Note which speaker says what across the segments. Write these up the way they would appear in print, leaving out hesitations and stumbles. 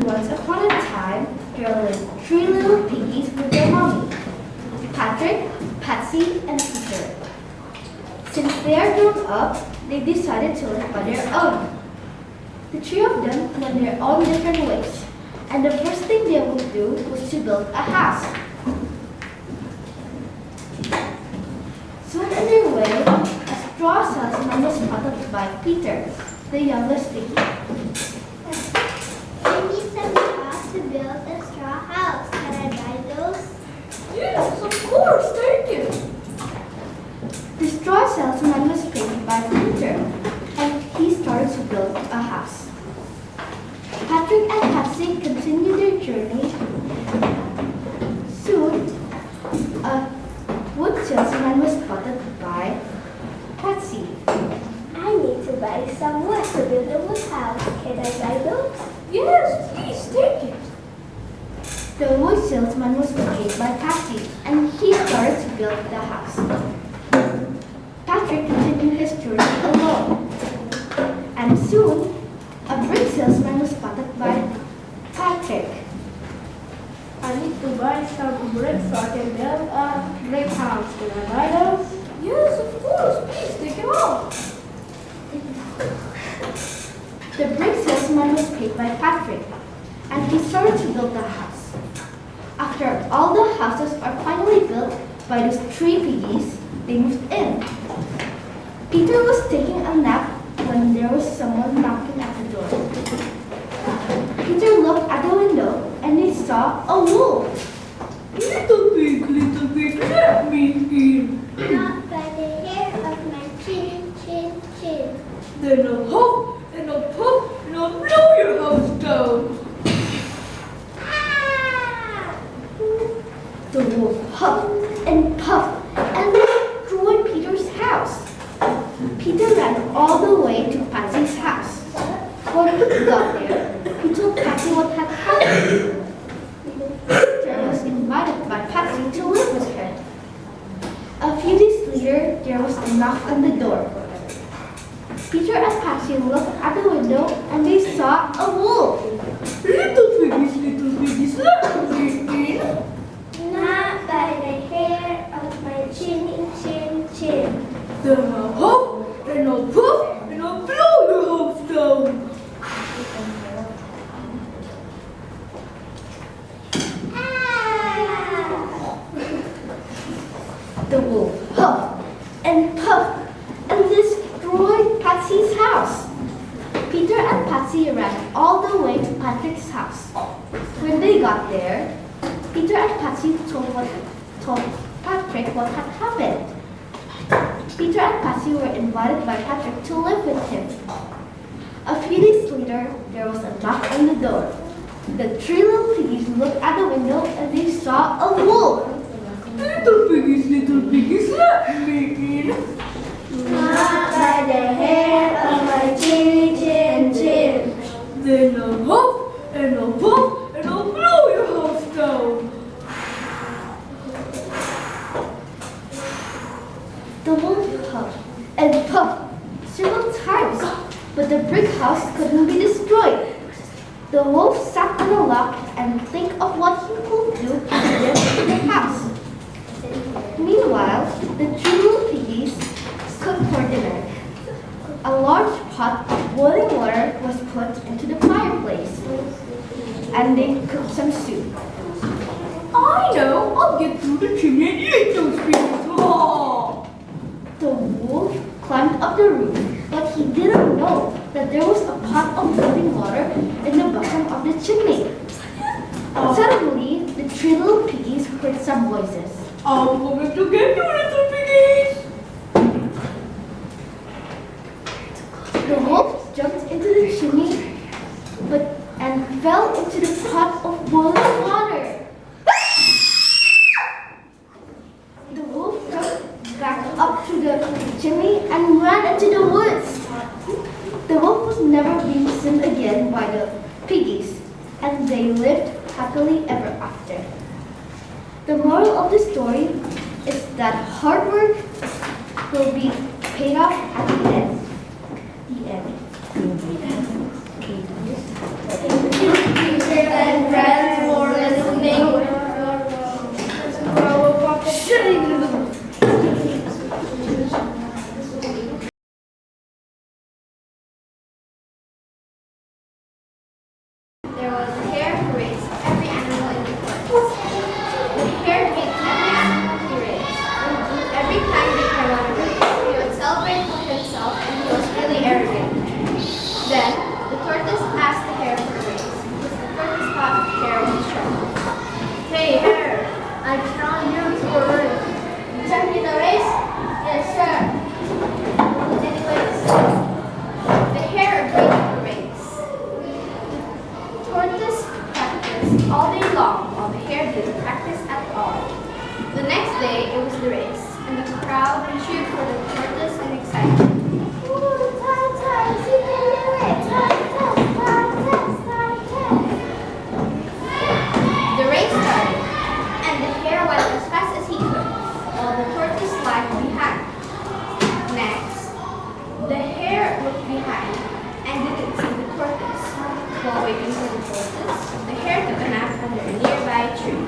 Speaker 1: Once upon a time, there lived three little piggies with their mommy, Patrick, Patsy, and Peter. Since they are grown up, they decided to live by their own. The three of them went their own different ways, and the first thing they would do was to build a house. Soon on their way, a straw salesman was spotted by Peter, the youngest piggy.
Speaker 2: I need some straw to build a straw house. Can I buy those?
Speaker 1: Yes, of course, thank you. The straw salesman was paid by Peter, and he started to build a house. Patrick and Patsy continued their journey. Soon, a wood salesman was spotted by Patsy.
Speaker 2: I need to buy some wood to build a wood house. Can I buy those?
Speaker 1: Yes, please take it. The wood salesman was paid by Patsy, and he started to build the house. Patrick continued his journey alone. And soon, a brick salesman was spotted by Patrick.
Speaker 3: I need to buy some bricks so I can build a brick house. Can I buy those?
Speaker 1: Yes, of course, please take it all. The brick salesman was paid by Patrick, and he started to build the house. After all the houses are finally built by those three piggies, they moved in. Peter was taking a nap when there was someone knocking at the door. Peter looked at the window and he saw a wolf.
Speaker 3: Little pig, let me in.
Speaker 2: Not by the hair of my chin, chin, chin.
Speaker 3: Then I'll hop and I'll puff and I'll blow your house down.
Speaker 2: Ah!
Speaker 1: The wolf huffed and puffed and destroyed Peter's house. Peter ran all the way to Patsy's house. When he got there, he told Patsy what had happened. Peter was invited by Patsy to live with her. A few days later, there was a knock on the door. Peter and Patsy looked at the window and they saw a wolf.
Speaker 3: Little piggies, let me in.
Speaker 2: Not by the hair of my chin, chin, chin.
Speaker 3: Then I'll hop and I'll puff and I'll blow your house down.
Speaker 2: Ah!
Speaker 1: The wolf huffed and puffed and destroyed Patsy's house. Peter and Patsy ran all the way to Patrick's house. When they got there, Peter and Patsy told Patrick what had happened. Peter and Patsy were invited by Patrick to live with him. A few days later, there was a knock on the door. The three little piggies looked at the window and they saw a wolf.
Speaker 3: Little piggies, let me in.
Speaker 2: Not by the hair of my chin, chin, chin.
Speaker 3: Then I'll hop and I'll puff and I'll blow your house down.
Speaker 1: The wolf huffed and puffed several times, but the brick house couldn't be destroyed. The wolf sat on a log and think of what he could do to get into the house. Meanwhile, the three little piggies cooked for dinner. A large pot of boiling water was put into the fireplace, and they cooked some soup.
Speaker 3: I know, I'll get through the chimney and eat those piggies. Oh.
Speaker 1: The wolf climbed up the roof, but he didn't know that there was a pot of boiling water in the bottom of the chimney. Suddenly, the three little piggies heard some voices.
Speaker 3: I'm coming to get you, little piggies.
Speaker 1: The wolf jumped into the chimney and fell into the pot of boiling water. The wolf jumped back up to the chimney and ran into the woods. The wolf was never being seen again by the piggies, and they lived happily ever after. The moral of the story is that hard work will be paid off at the end. The end.
Speaker 2: Thank you, teacher.
Speaker 1: for the tortoise in excitement. The race started, and the hare went as fast as he could, while the tortoise lagged behind. Next, the hare looked behind and didn't see the tortoise. While waiting for the tortoise, the hare took a nap under a nearby tree.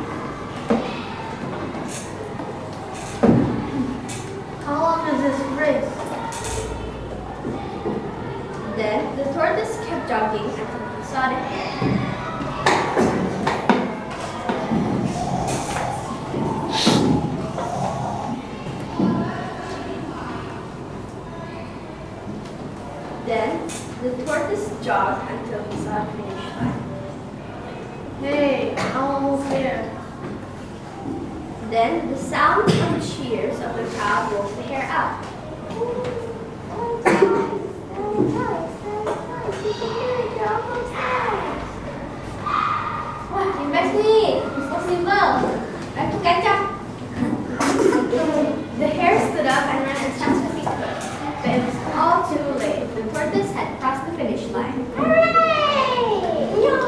Speaker 2: How long is this race?
Speaker 1: Then the tortoise kept jogging until he saw the hare. Then the tortoise jogged until he saw the finish line.
Speaker 2: Hey, I'm almost there.
Speaker 1: Then the sound of the cheers of the crowd woke the hare up. Wah, hebat nih, impossible. Aku kacau. The hare stood up and ran as fast as he could, but it was all too late. The tortoise had crossed the finish line. Hooray! No!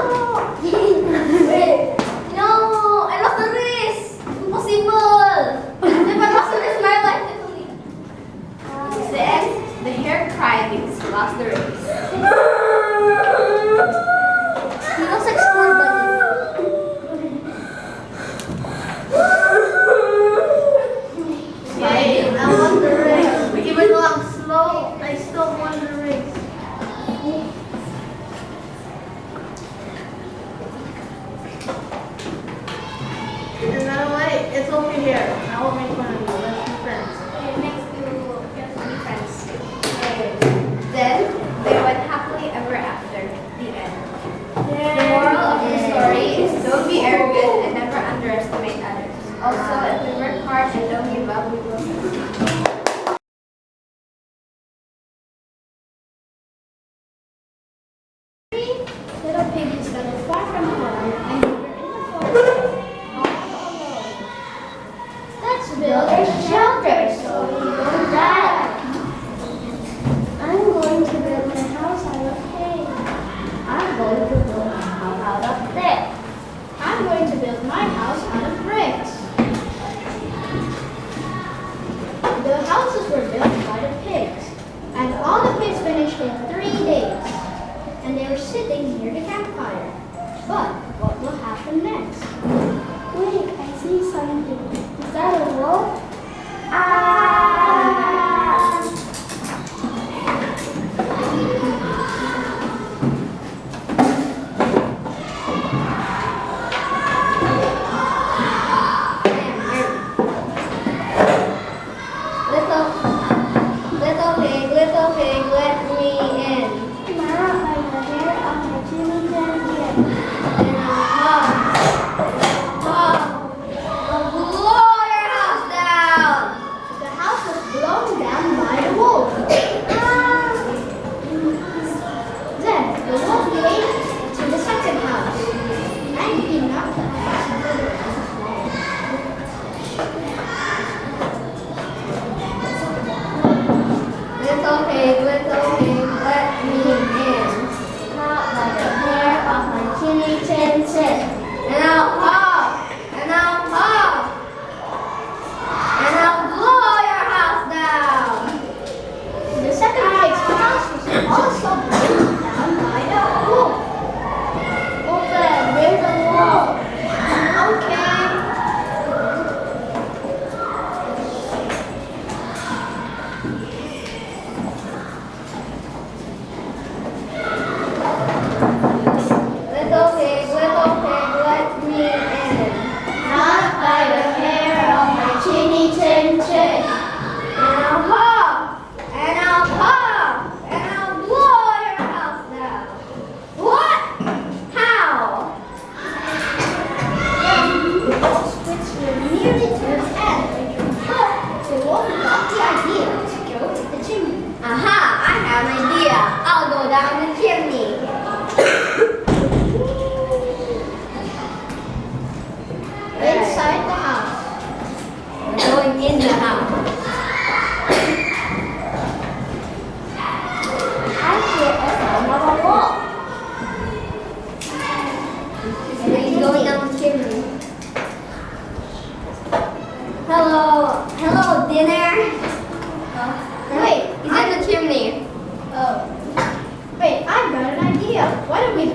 Speaker 1: No! I lost the race! Impossible! I've never lost a race in my life, Italy. Then, the hare cried because he lost the race.
Speaker 2: He looks like score button. Yay, I won the race. Even though I'm slow, I still won the race. And then wait, it's over here. I won't make fun of you. Let's be friends.
Speaker 1: It makes you get to be friends. Then, they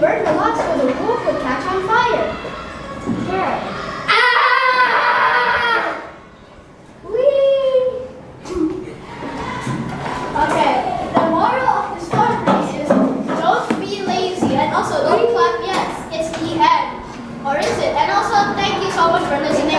Speaker 1: burn the logs so the wolf would catch on fire.
Speaker 2: Here.
Speaker 1: Ah! Whee! Okay, the moral of the story is don't be lazy and also don't clap yes. It's the end. Or is it? And also thank you so much for listening.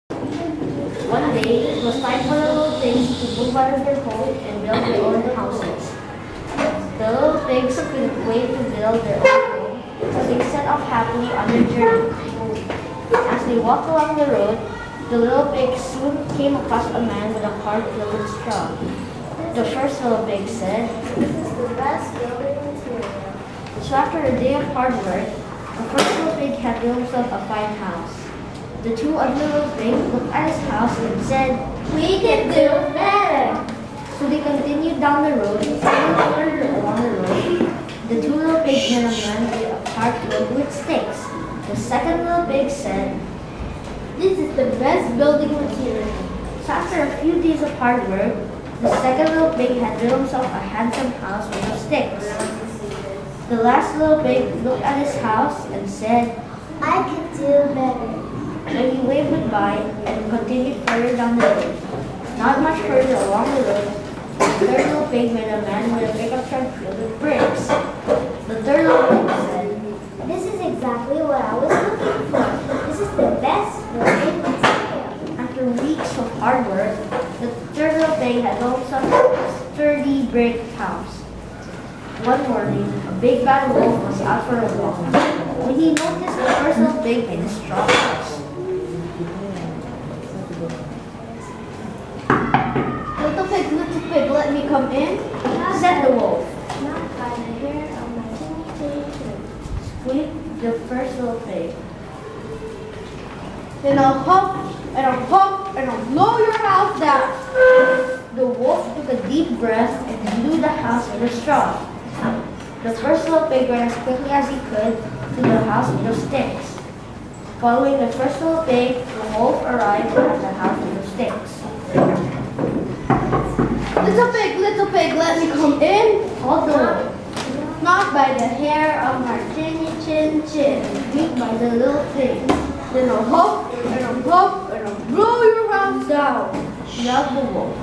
Speaker 3: One day, it was time for the little pigs to move out of their home and build their own houses. The little pigs couldn't wait to build their own home, so they set off happily on their journey. As they walked along the road, the little pigs soon came across a man with a cart filled with straw. The first little pig said,
Speaker 2: This is the best building material.
Speaker 3: so after a day of hard work, the first little pig had built himself a fine house. The two other little pigs looked at his house and said,
Speaker 2: We can do better.
Speaker 3: so they continued down the road, and further along the road. The two little pigs met a man with a cart filled with sticks. The second little pig said,
Speaker 1: This is the best building material.
Speaker 3: so after a few days of hard work, the second little pig had built himself a handsome house made of sticks. The last little pig looked at his house and said,
Speaker 2: I can do better.
Speaker 3: then he waved goodbye and continued further down the road. Not much further along the road, the third little pig met a man with a pickup truck filled with bricks. The third little pig said,
Speaker 2: This is exactly what I was looking for. This is the best building material.
Speaker 3: after weeks of hard work, the third little pig had built himself a sturdy brick house. One morning, a big bad wolf was out for a walk. When he noticed the first little pig in his straw house,
Speaker 1: Little pig, let me come in.
Speaker 3: said the wolf.
Speaker 2: Not by the hair of my chin.
Speaker 3: Squeaked the first little pig.
Speaker 1: Then I'll huff and I'll puff and I'll blow your house down.
Speaker 3: The wolf took a deep breath and blew the house with a straw. The first little pig ran as quickly as he could to the house made of sticks. Following the first little pig, the wolf arrived at the house made of sticks.
Speaker 1: Little pig, let me come in.
Speaker 3: Called the wolf,
Speaker 1: Not by the hair of my chin.
Speaker 3: beat by the little pig.
Speaker 1: Then I'll huff and I'll puff and I'll blow your house down.
Speaker 3: Yelled the wolf.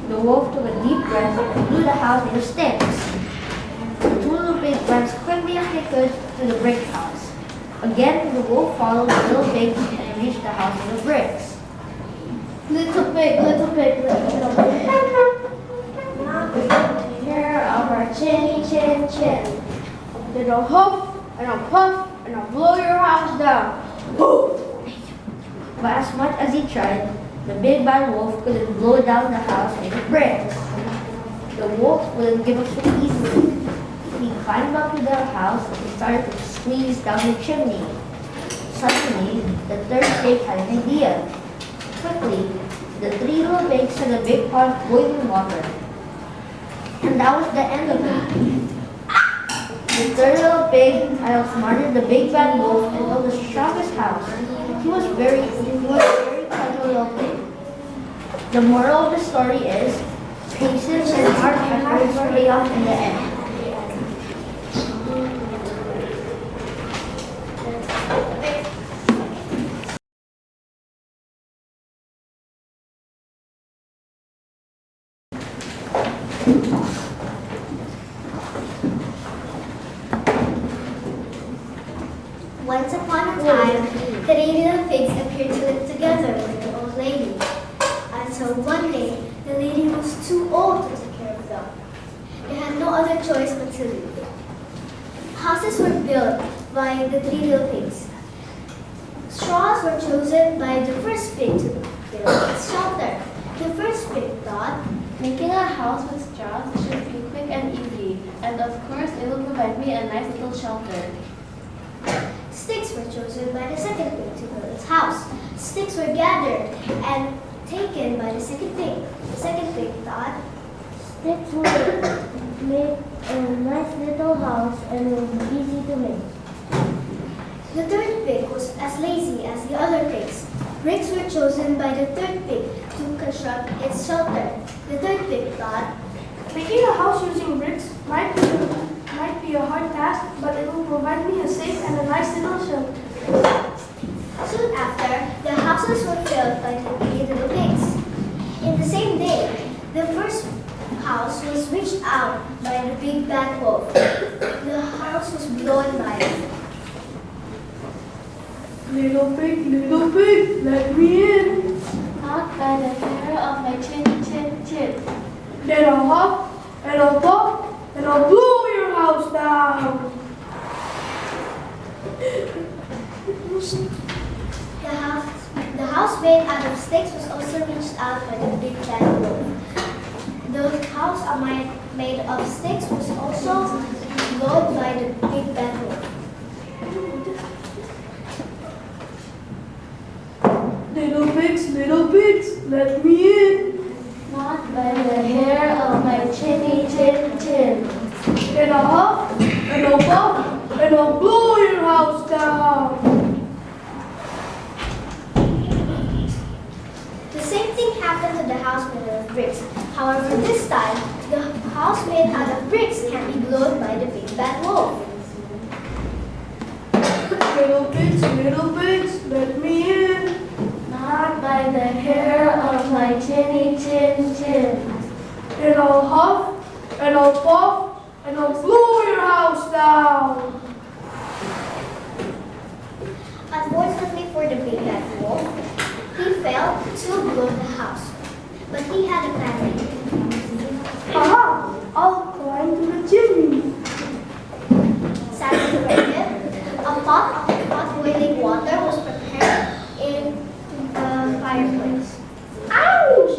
Speaker 3: The wolf took a deep breath and blew the house made of sticks. The two little pigs ran as quickly as they could to the brick house. Again, the wolf followed the little pig and reached the house made of bricks.
Speaker 1: Little pig, let me come in.
Speaker 2: Not by the hair of our chin.
Speaker 1: Then I'll huff and I'll puff and I'll blow your house down.
Speaker 3: But as much as he tried, the big bad wolf couldn't blow down the house made of bricks. The wolf wouldn't give up so easily. He climbed up to the house and started to squeeze down the chimney. Suddenly, the third pig had an idea. Quickly, the three little pigs set a big pot of boiling water. And that was the end of it. The third little pig had outsmarted the big bad wolf and built the strongest house. He was a very clever little pig. The moral of the story is, patience and hard efforts pay off in the end.
Speaker 2: Once upon a time, three little pigs appeared to live together with an old lady. Until one day, the lady was too old to take care of them. They had no other choice but to leave. Houses were built by the three little pigs. Straws were chosen by the first pig to build its shelter. The first pig thought,
Speaker 4: Making a house with straws should be quick and easy, and of course it will provide me a nice little shelter.
Speaker 2: sticks were chosen by the second pig to build its house. Sticks were gathered and taken by the second pig. The second pig thought,
Speaker 5: sticks would make a nice little house and it was easy to make.
Speaker 2: The third pig was as lazy as the other pigs. Bricks were chosen by the third pig to construct its shelter. The third pig thought,
Speaker 1: Making a house using bricks might be a hard task, but it will provide me a safe and a nice little shelter.
Speaker 2: soon after, the houses were filled by the 3 little pigs. In the same day, the first house was reached out by the big bad wolf. The house was blown by it.
Speaker 1: Little pig, let me in.
Speaker 4: Not by the hair of my chin.
Speaker 1: Then I'll huff and I'll puff and I'll blow your house down.
Speaker 2: The house made out of sticks was also reached out by the big bad wolf. The house made of sticks was also blown by the big bad wolf.
Speaker 1: Little pigs, let me in.
Speaker 4: Not by the hair of my chin.
Speaker 1: And I'll huff and I'll puff and I'll blow your house down.
Speaker 2: The same thing happened to the house made out of bricks. However, this time, the house made out of bricks can be blown by the big bad wolf.
Speaker 1: Little pigs, let me in.
Speaker 4: Not by the hair of my chin.
Speaker 1: And I'll huff and I'll puff and I'll blow your house down.
Speaker 2: Unfortunately for the big bad wolf, he failed to blow the house. But he had a plan B.
Speaker 1: Aha! I'll climb to the chimney.
Speaker 2: Sadly for him, a pot of hot boiling water was prepared in the fireplace.
Speaker 1: Ouch!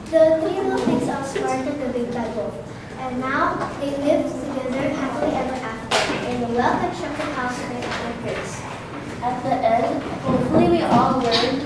Speaker 2: The 3 little pigs outsmarted the big bad wolf, and now they lived together happily ever after in a well-constructed house made out of bricks.
Speaker 4: At the end, hopefully we all learned